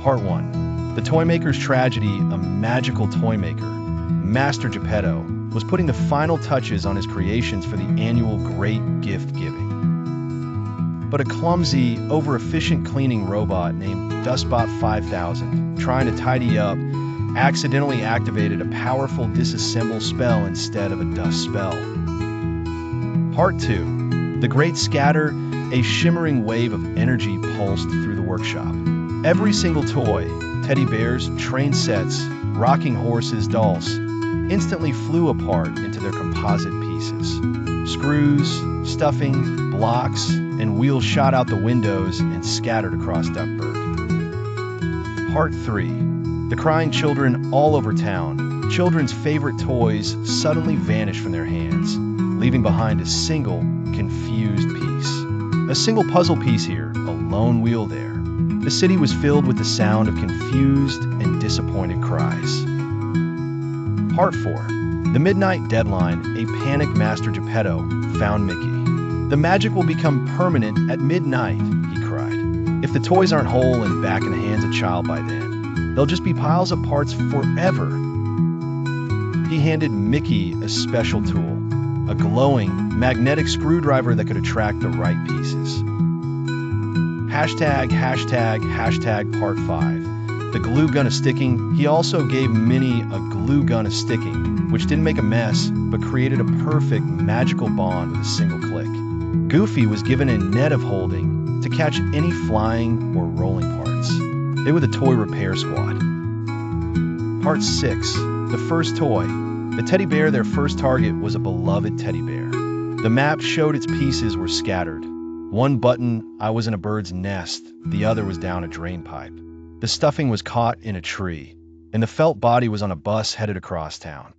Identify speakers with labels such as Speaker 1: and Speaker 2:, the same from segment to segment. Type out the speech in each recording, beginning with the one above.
Speaker 1: Part 1. The Toymaker's Tragedy. A magical toymaker, Master Gepetto, was putting the final touches on his creations for the annual Great Gift Giving. But a clumsy, over-efficient cleaning robot named Dustbot 5000, trying to tidy up, accidentally activated a powerful disassemble spell instead of a dust spell. Part 2. The Great Scatter. A shimmering wave of energy pulsed through the workshop. Every single toy, teddy bears, train sets, rocking horses, dolls, instantly flew apart into their composite pieces. Screws, stuffing, blocks, and wheels shot out the windows and scattered across Duckburg. Part 3. The crying children all over town. Children's favorite toys suddenly vanished from their hands, leaving behind a single, confused piece. A single puzzle piece here, a lone wheel there. The city was filled with the sound of confused and disappointed cries. Part 4. The midnight deadline. A panicked Master Gepetto found Mickey. The magic will become permanent at midnight, he cried. If the toys aren't whole and back in the hands of a child by then, they'll just be piles of parts forever. He handed Mickey a special tool, a glowing, magnetic screwdriver that could attract the right pieces. Hashtag part 5. The glue gun is sticking. He also gave Minnie a glue gun is sticking, which didn't make a mess, but created a perfect magical bond with a single click. Goofy was given a net of holding to catch any flying or rolling parts. They were the toy repair squad. Part 6. The first toy. The teddy bear. Their first target was a beloved teddy bear. The map showed its pieces were scattered. One button, I was in a bird's nest. The other was down a drain pipe. The stuffing was caught in a tree, and the felt body was on a bus headed across town.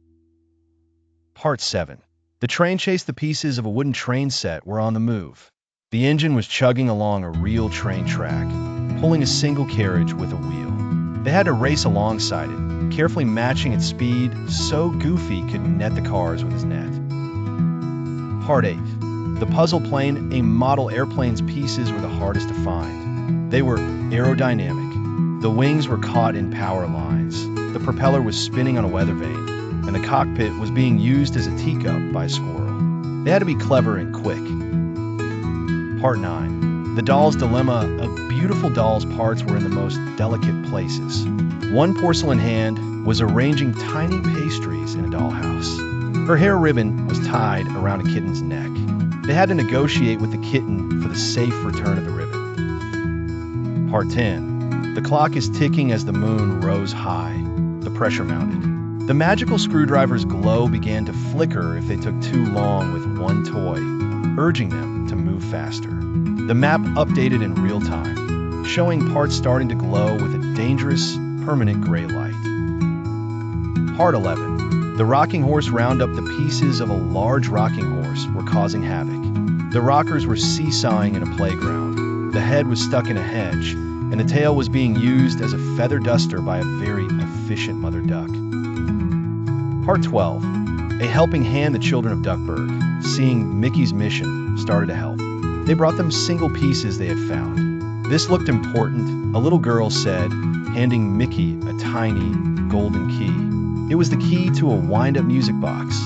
Speaker 1: Part 7. The train chased. The pieces of a wooden train set were on the move. The engine was chugging along a real train track, pulling a single carriage with a wheel. They had to race alongside it, carefully matching its speed so Goofy could net the cars with his net. Part 8. The puzzle plane. A model airplane's pieces were the hardest to find. They were aerodynamic. The wings were caught in power lines. The propeller was spinning on a weather vane, and the cockpit was being used as a teacup by a squirrel. They had to be clever and quick. Part 9. The doll's dilemma. A beautiful doll's parts were in the most delicate places. One porcelain hand was arranging tiny pastries in a dollhouse. Her hair ribbon was tied around a kitten's neck. They had to negotiate with the kitten for the safe return of the ribbon. Part 10. The clock is ticking as the moon rose high. The pressure mounted. The magical screwdriver's glow began to flicker if they took too long with one toy, urging them to move faster. The map updated in real time, showing parts starting to glow with a dangerous, permanent gray light. Part 11. The rocking horse. Round up. The pieces of a large rocking horse were causing havoc. The rockers were seesawing in a playground. The head was stuck in a hedge, and the tail was being used as a feather duster by a very efficient mother duck. Part 12. A helping hand. The children of Duckburg, seeing Mickey's mission, started to help. They brought them single pieces they had found. This looked important, a little girl said, handing Mickey a tiny, golden key. It was the key to a wind-up music box.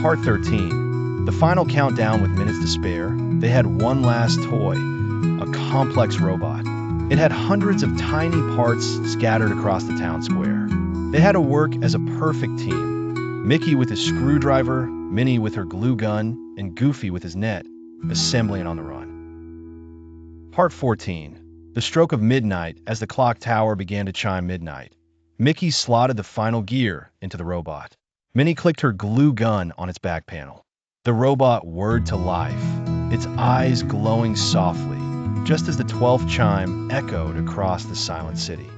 Speaker 1: Part 13. The final countdown. With minutes to spare, they had one last toy, a complex robot. It had hundreds of tiny parts scattered across the town square. They had to work as a perfect team. Mickey with his screwdriver, Minnie with her glue gun, and Goofy with his net, assembling on the run. Part 14. The stroke of midnight. As the clock tower began to chime midnight, Mickey slotted the final gear into the robot. Minnie clicked her glue gun on its back panel. The robot whirred to life, its eyes glowing softly, just as the 12th chime echoed across the silent city.